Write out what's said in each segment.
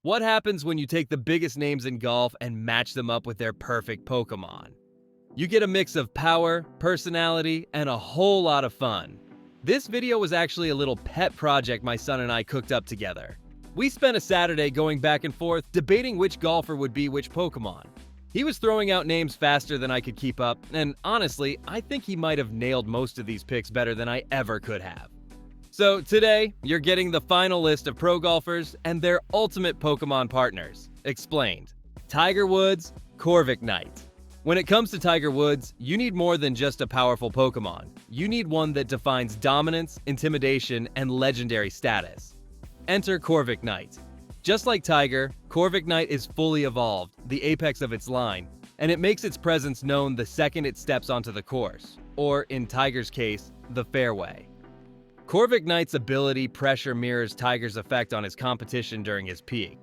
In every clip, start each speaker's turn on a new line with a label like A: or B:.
A: What happens when you take the biggest names in golf and match them up with their perfect Pokemon? You get a mix of power, personality, and a whole lot of fun. This video was actually a little pet project my son and I cooked up together. We spent a Saturday going back and forth debating which golfer would be which Pokemon. He was throwing out names faster than I could keep up, and honestly, I think he might have nailed most of these picks better than I ever could have. So today, you're getting the final list of pro golfers and their ultimate Pokemon partners. Explained. Tiger Woods, Corviknight. When it comes to Tiger Woods, you need more than just a powerful Pokemon. You need one that defines dominance, intimidation, and legendary status. Enter Corviknight. Just like Tiger, Corviknight is fully evolved, the apex of its line, and it makes its presence known the second it steps onto the course, or in Tiger's case, the fairway. Corviknight's ability pressure mirrors Tiger's effect on his competition during his peak.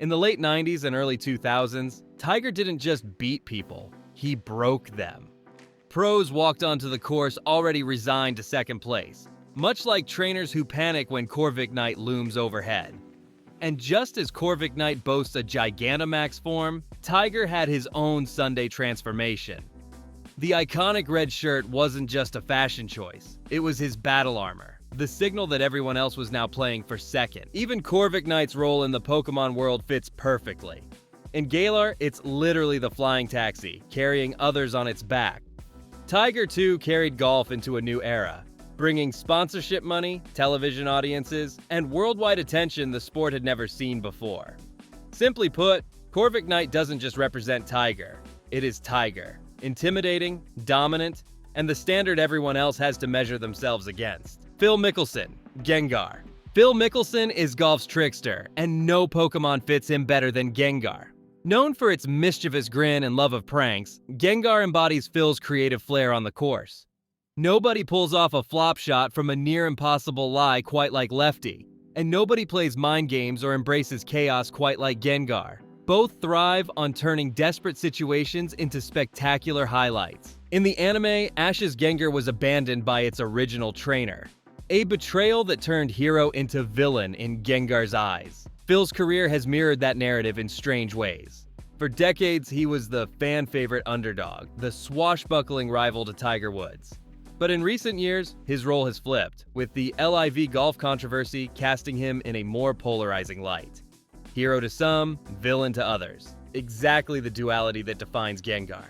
A: In the late 90s and early 2000s, Tiger didn't just beat people, he broke them. Pros walked onto the course already resigned to second place, much like trainers who panic when Corviknight looms overhead. And just as Corviknight boasts a Gigantamax form, Tiger had his own Sunday transformation. The iconic red shirt wasn't just a fashion choice, it was his battle armor, the signal that everyone else was now playing for second. Even Corviknight's role in the Pokemon world fits perfectly. In Galar, it's literally the flying taxi, carrying others on its back. Tiger, too, carried golf into a new era, bringing sponsorship money, television audiences, and worldwide attention the sport had never seen before. Simply put, Corviknight doesn't just represent Tiger, it is Tiger. Intimidating, dominant, and the standard everyone else has to measure themselves against. Phil Mickelson, Gengar. Phil Mickelson is golf's trickster, and no Pokemon fits him better than Gengar. Known for its mischievous grin and love of pranks, Gengar embodies Phil's creative flair on the course. Nobody pulls off a flop shot from a near-impossible lie quite like Lefty, and nobody plays mind games or embraces chaos quite like Gengar. Both thrive on turning desperate situations into spectacular highlights. In the anime, Ash's Gengar was abandoned by its original trainer, a betrayal that turned hero into villain in Gengar's eyes. Phil's career has mirrored that narrative in strange ways. For decades, he was the fan-favorite underdog, the swashbuckling rival to Tiger Woods. But in recent years, his role has flipped, with the Livgolf controversy casting him in a more polarizing light. Hero to some, villain to others. Exactly the duality that defines Gengar.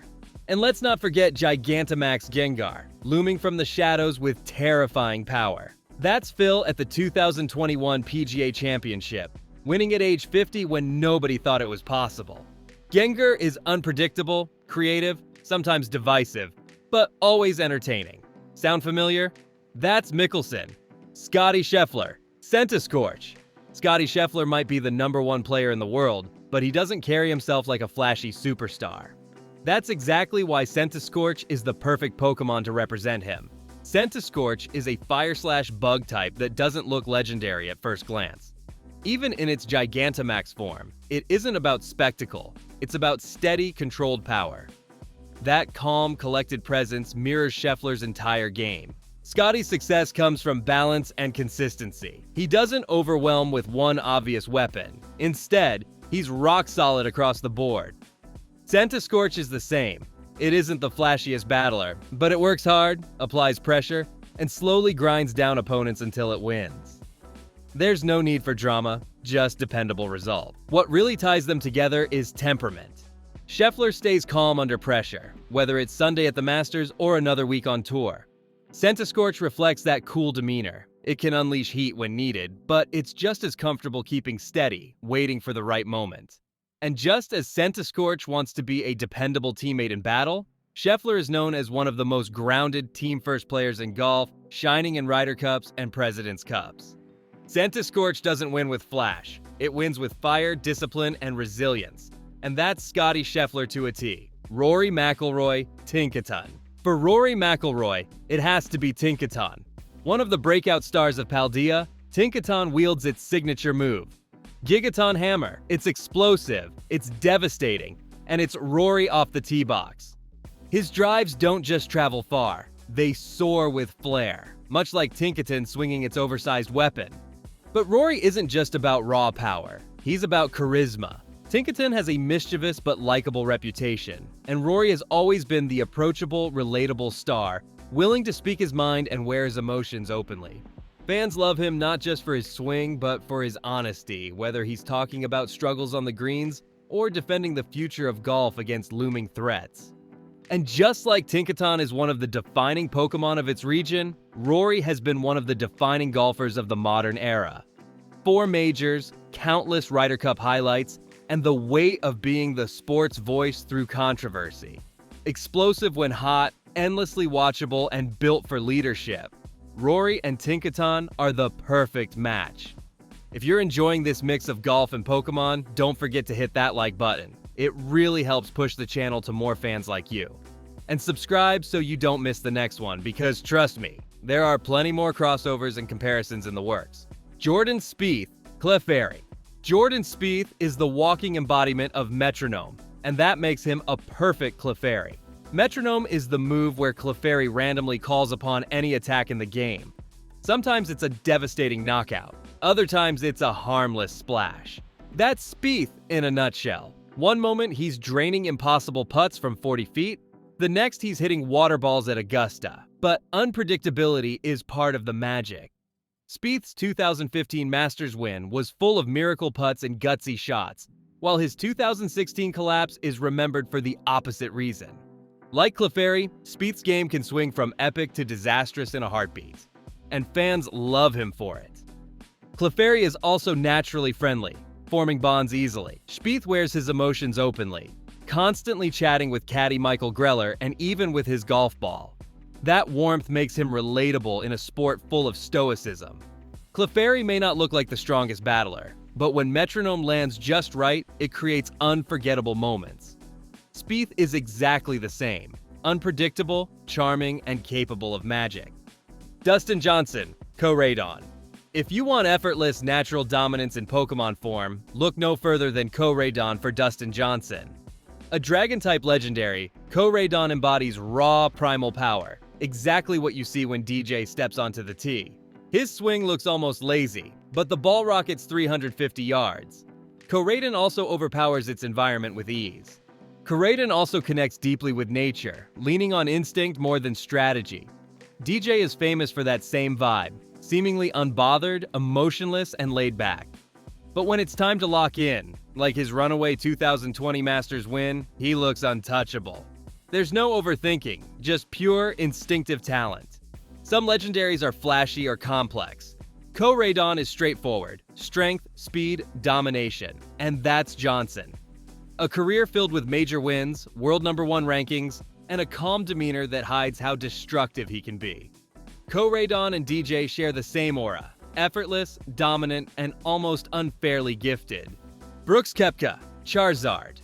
A: And let's not forget Gigantamax Gengar, looming from the shadows with terrifying power. That's Phil at the 2021 PGA Championship, winning at age 50 when nobody thought it was possible. Gengar is unpredictable, creative, sometimes divisive, but always entertaining. Sound familiar? That's Mickelson. Scotty Scheffler, Centiskorch. Scotty Scheffler might be the #1 player in the world, but he doesn't carry himself like a flashy superstar. That's exactly why Centiskorch is the perfect Pokemon to represent him. Centiskorch is a fire/bug type that doesn't look legendary at first glance. Even in its Gigantamax form, it isn't about spectacle, it's about steady, controlled power. That calm, collected presence mirrors Scheffler's entire game. Scotty's success comes from balance and consistency. He doesn't overwhelm with one obvious weapon. Instead, he's rock solid across the board. Centiskorch is the same. It isn't the flashiest battler, but it works hard, applies pressure, and slowly grinds down opponents until it wins. There's no need for drama, just dependable result. What really ties them together is temperament. Scheffler stays calm under pressure, whether it's Sunday at the Masters or another week on tour. Centiskorch reflects that cool demeanor. It can unleash heat when needed, but it's just as comfortable keeping steady, waiting for the right moment. And just as Centiskorch wants to be a dependable teammate in battle, Scheffler is known as one of the most grounded team-first players in golf, shining in Ryder Cups and President's Cups. Centiskorch doesn't win with flash. It wins with fire, discipline, and resilience. And that's Scotty Scheffler to a T. Rory McIlroy, Tinkaton. For Rory McIlroy, it has to be Tinkaton. One of the breakout stars of Paldea, Tinkaton wields its signature move, Gigaton Hammer. It's explosive, it's devastating, and it's Rory off the tee box. His drives don't just travel far, they soar with flair, much like Tinkaton swinging its oversized weapon. But Rory isn't just about raw power. He's about charisma. Tinkaton has a mischievous but likable reputation, and Rory has always been the approachable, relatable star, willing to speak his mind and wear his emotions openly. Fans love him not just for his swing, but for his honesty, whether he's talking about struggles on the greens or defending the future of golf against looming threats. And just like Tinkaton is one of the defining Pokemon of its region, Rory has been one of the defining golfers of the modern era. 4 majors, countless Ryder Cup highlights, and the weight of being the sport's voice through controversy. Explosive when hot, endlessly watchable, and built for leadership, Rory and Tinkaton are the perfect match. If you're enjoying this mix of golf and Pokemon, don't forget to hit that like button. It really helps push the channel to more fans like you. And subscribe so you don't miss the next one, because trust me, there are plenty more crossovers and comparisons in the works. Jordan Spieth, Clefairy. Jordan Spieth is the walking embodiment of metronome, and that makes him a perfect Clefairy. Metronome is the move where Clefairy randomly calls upon any attack in the game. Sometimes it's a devastating knockout, other times it's a harmless splash. That's Spieth in a nutshell. One moment he's draining impossible putts from 40 feet, the next he's hitting water balls at Augusta. But unpredictability is part of the magic. Spieth's 2015 Masters win was full of miracle putts and gutsy shots, while his 2016 collapse is remembered for the opposite reason. Like Clefairy, Spieth's game can swing from epic to disastrous in a heartbeat, and fans love him for it. Clefairy is also naturally friendly, forming bonds easily. Spieth wears his emotions openly, constantly chatting with caddy Michael Greller and even with his golf ball. That warmth makes him relatable in a sport full of stoicism. Clefairy may not look like the strongest battler, but when metronome lands just right, it creates unforgettable moments. Spieth is exactly the same, unpredictable, charming, and capable of magic. Dustin Johnson, Koraidon. If you want effortless, natural dominance in Pokemon form, look no further than Koraidon for Dustin Johnson. A Dragon-type legendary, Koraidon embodies raw, primal power, exactly what you see when DJ steps onto the tee. His swing looks almost lazy, but the ball rockets 350 yards. Koraidon also overpowers its environment with ease. Koraidon also connects deeply with nature, leaning on instinct more than strategy. DJ is famous for that same vibe, seemingly unbothered, emotionless, and laid back. But when it's time to lock in, like his runaway 2020 Masters win, he looks untouchable. There's no overthinking, just pure, instinctive talent. Some legendaries are flashy or complex. Koraidon is straightforward, strength, speed, domination, and that's Johnson. A career filled with major wins, world #1 rankings, and a calm demeanor that hides how destructive he can be. Koraidon and DJ share the same aura, effortless, dominant, and almost unfairly gifted. Brooks Koepka, Charizard.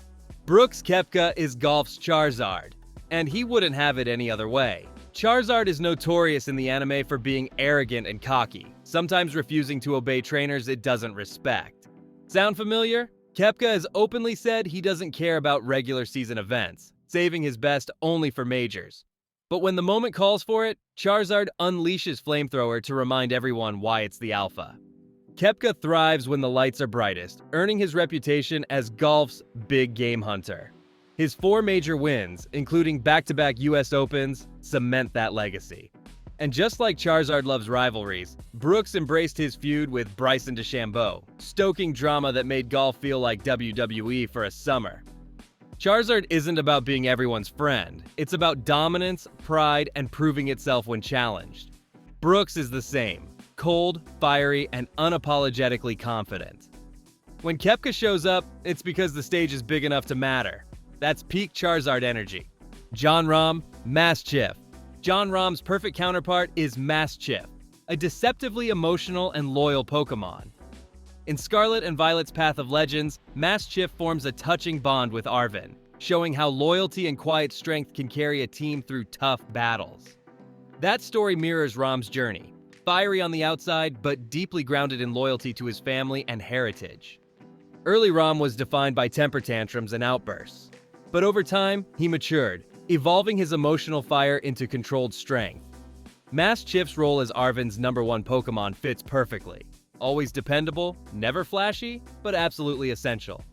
A: Brooks Koepka is golf's Charizard, and he wouldn't have it any other way. Charizard is notorious in the anime for being arrogant and cocky, sometimes refusing to obey trainers it doesn't respect. Sound familiar? Koepka has openly said he doesn't care about regular season events, saving his best only for majors. But when the moment calls for it, Charizard unleashes Flamethrower to remind everyone why it's the alpha. Koepka thrives when the lights are brightest, earning his reputation as golf's big game hunter. His 4 major wins, including back-to-back US Opens, cement that legacy. And just like Charizard loves rivalries, Brooks embraced his feud with Bryson DeChambeau, stoking drama that made golf feel like WWE for a summer. Charizard isn't about being everyone's friend, it's about dominance, pride, and proving itself when challenged. Brooks is the same, cold, fiery, and unapologetically confident. When Koepka shows up, it's because the stage is big enough to matter. That's peak Charizard energy. Jon Rahm, Mastiff. Jon Rahm's perfect counterpart is Mastiff, a deceptively emotional and loyal Pokemon. In Scarlet and Violet's Path of Legends, Mastiff forms a touching bond with Arven, showing how loyalty and quiet strength can carry a team through tough battles. That story mirrors Rahm's journey, fiery on the outside, but deeply grounded in loyalty to his family and heritage. Early Rahm was defined by temper tantrums and outbursts, but over time, he matured, evolving his emotional fire into controlled strength. Mastiff's role as Arven's #1 Pokemon fits perfectly. Always dependable, never flashy, but absolutely essential.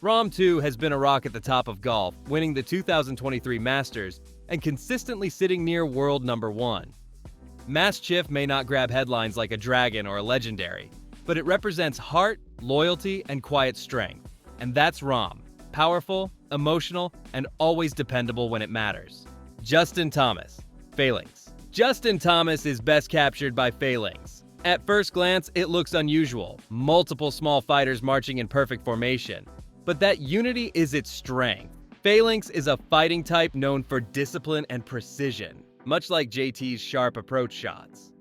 A: Rahm, too, has been a rock at the top of golf, winning the 2023 Masters and consistently sitting near world number 1. Maschiff may not grab headlines like a dragon or a legendary, but it represents heart, loyalty, and quiet strength. And that's Rahm. Powerful, emotional, and always dependable when it matters. Justin Thomas. Phalanx. Justin Thomas is best captured by Phalanx. At first glance, it looks unusual. Multiple small fighters marching in perfect formation. But that unity is its strength. Phalanx is a fighting type known for discipline and precision, much like JT's sharp approach shots.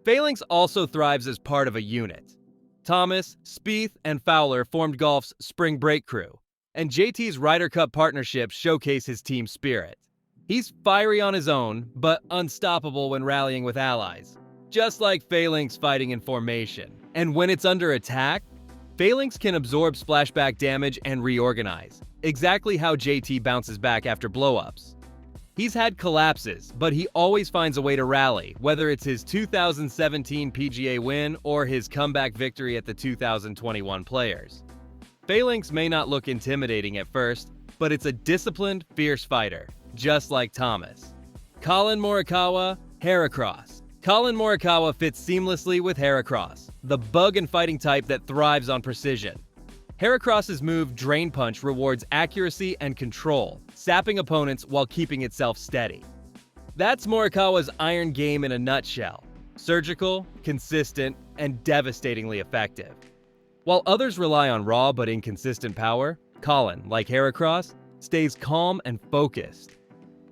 A: Phalanx also thrives as part of a unit. Thomas, Spieth, and Fowler formed golf's spring break crew, and JT's Ryder Cup partnerships showcase his team spirit. He's fiery on his own, but unstoppable when rallying with allies, just like Phalanx fighting in formation. And when it's under attack, Phalanx can absorb splashback damage and reorganize, exactly how JT bounces back after blowups. He's had collapses, but he always finds a way to rally, whether it's his 2017 PGA win or his comeback victory at the 2021 Players. Phalanx may not look intimidating at first, but it's a disciplined, fierce fighter, just like Thomas. Collin Morikawa, Heracross. Collin Morikawa fits seamlessly with Heracross, the bug and fighting type that thrives on precision. Heracross's move Drain Punch rewards accuracy and control, sapping opponents while keeping itself steady. That's Morikawa's iron game in a nutshell: surgical, consistent, and devastatingly effective. While others rely on raw but inconsistent power, Collin, like Heracross, stays calm and focused.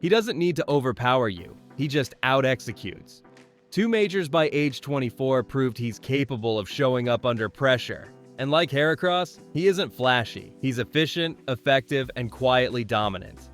A: He doesn't need to overpower you, he just out-executes. 2 majors by age 24 proved he's capable of showing up under pressure. And like Heracross, he isn't flashy. He's efficient, effective, and quietly dominant.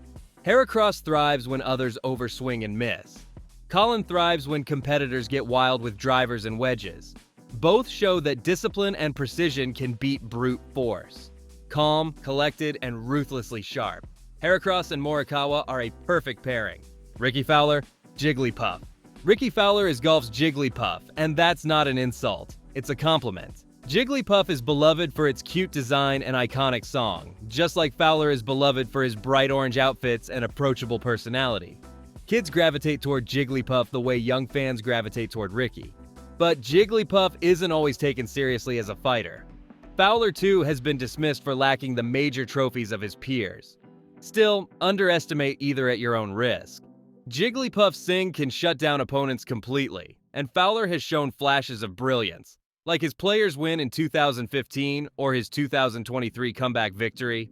A: Heracross thrives when others overswing and miss. Collin thrives when competitors get wild with drivers and wedges. Both show that discipline and precision can beat brute force. Calm, collected, and ruthlessly sharp. Heracross and Morikawa are a perfect pairing. Rickie Fowler, Jigglypuff. Rickie Fowler is golf's Jigglypuff, and that's not an insult. It's a compliment. Jigglypuff is beloved for its cute design and iconic song, just like Fowler is beloved for his bright orange outfits and approachable personality. Kids gravitate toward Jigglypuff the way young fans gravitate toward Rickie. But Jigglypuff isn't always taken seriously as a fighter. Fowler, too, has been dismissed for lacking the major trophies of his peers. Still, underestimate either at your own risk. Jigglypuff's sing can shut down opponents completely, and Fowler has shown flashes of brilliance, like his Players win in 2015 or his 2023 comeback victory.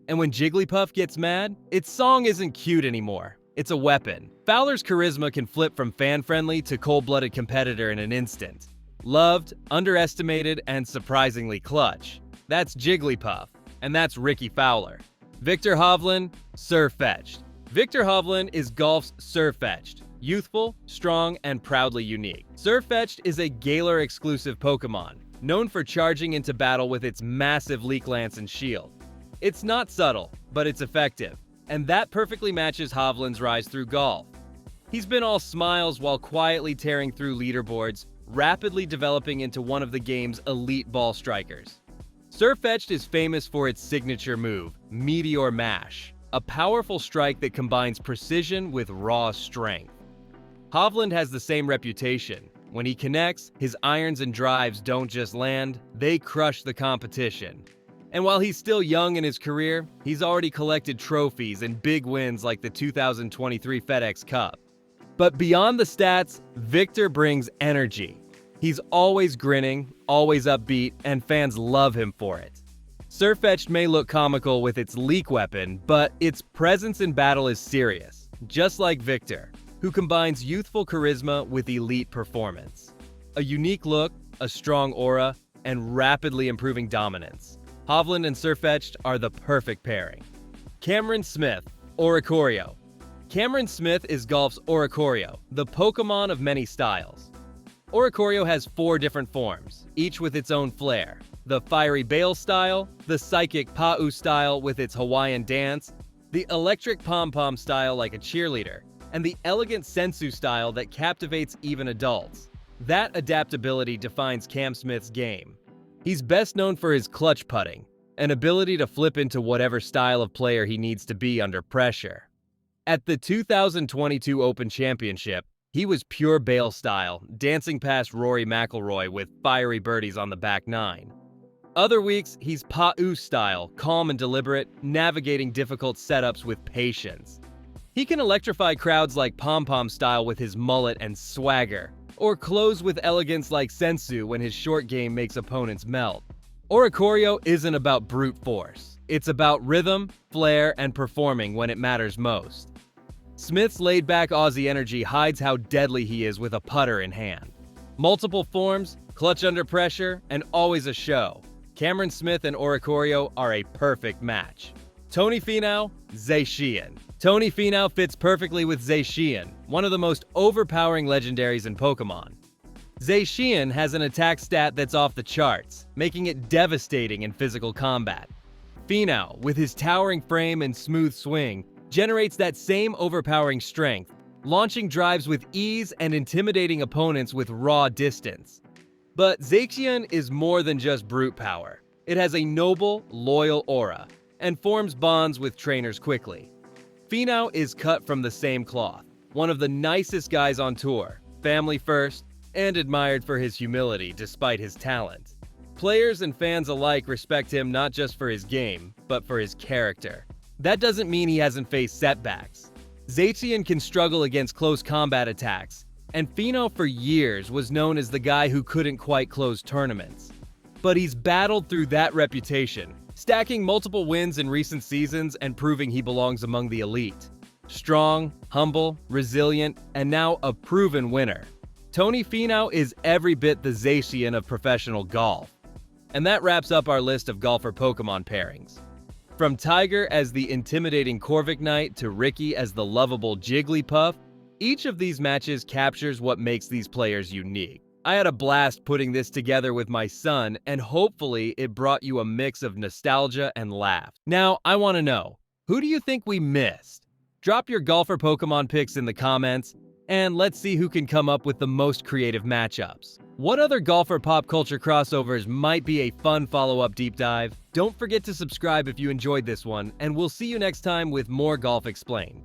A: And when Jigglypuff gets mad, its song isn't cute anymore. It's a weapon. Fowler's charisma can flip from fan-friendly to cold-blooded competitor in an instant. Loved, underestimated, and surprisingly clutch. That's Jigglypuff, and that's Rickie Fowler. Viktor Hovland, Surfetched. Viktor Hovland is golf's Surfetched. Youthful, strong, and proudly unique. Surfetched is a Galar-exclusive Pokemon, known for charging into battle with its massive Leek Lance and shield. It's not subtle, but it's effective, and that perfectly matches Hovland's rise through golf. He's been all smiles while quietly tearing through leaderboards, rapidly developing into one of the game's elite ball strikers. Surfetched is famous for its signature move, Meteor Mash, a powerful strike that combines precision with raw strength. Hovland has the same reputation. When he connects, his irons and drives don't just land, they crush the competition. And while he's still young in his career, he's already collected trophies and big wins like the 2023 FedEx Cup. But beyond the stats, Viktor brings energy. He's always grinning, always upbeat, and fans love him for it. Surfetched may look comical with its leak weapon, but its presence in battle is serious, just like Viktor, who combines youthful charisma with elite performance. A unique look, a strong aura, and rapidly improving dominance. Hovland and Surfetched are the perfect pairing. Cameron Smith, Oricorio. Cameron Smith is golf's Oricorio, the Pokemon of many styles. Oricorio has 4 different forms, each with its own flair. The fiery Bale style, the psychic Pa'u style with its Hawaiian dance, the electric pom-pom style like a cheerleader, and the elegant Sensu style that captivates even adults. That adaptability defines Cam Smith's game. He's best known for his clutch putting, an ability to flip into whatever style of player he needs to be under pressure. At the 2022 Open Championship, he was pure Bale style, dancing past Rory McIlroy with fiery birdies on the back nine. Other weeks, he's Pau style, calm and deliberate, navigating difficult setups with patience. He can electrify crowds like pom-pom style with his mullet and swagger, or close with elegance like Sensu when his short game makes opponents melt. Oricorio isn't about brute force. It's about rhythm, flair, and performing when it matters most. Smith's laid-back Aussie energy hides how deadly he is with a putter in hand. Multiple forms, clutch under pressure, and always a show. Cameron Smith and Oricorio are a perfect match. Tony Finau, Zhe. Tony Finau fits perfectly with Zhe, one of the most overpowering legendaries in Pokemon. Zhe has an attack stat that's off the charts, making it devastating in physical combat. Finau, with his towering frame and smooth swing, generates that same overpowering strength, launching drives with ease and intimidating opponents with raw distance. But Zacian is more than just brute power. It has a noble, loyal aura, and forms bonds with trainers quickly. Finau is cut from the same cloth, one of the nicest guys on tour, family first, and admired for his humility despite his talent. Players and fans alike respect him not just for his game, but for his character. That doesn't mean he hasn't faced setbacks. Zacian can struggle against close combat attacks, and Finau for years was known as the guy who couldn't quite close tournaments. But he's battled through that reputation, stacking multiple wins in recent seasons and proving he belongs among the elite. Strong, humble, resilient, and now a proven winner. Tony Finau is every bit the Zacian of professional golf. And that wraps up our list of golfer Pokemon pairings. From Tiger as the intimidating Corviknight to Ricky as the lovable Jigglypuff, each of these matches captures what makes these players unique. I had a blast putting this together with my son, and hopefully it brought you a mix of nostalgia and laugh. Now, I want to know, who do you think we missed? Drop your golfer Pokemon picks in the comments, and let's see who can come up with the most creative matchups. What other golfer pop culture crossovers might be a fun follow-up deep dive? Don't forget to subscribe if you enjoyed this one, and we'll see you next time with more Golf Explained.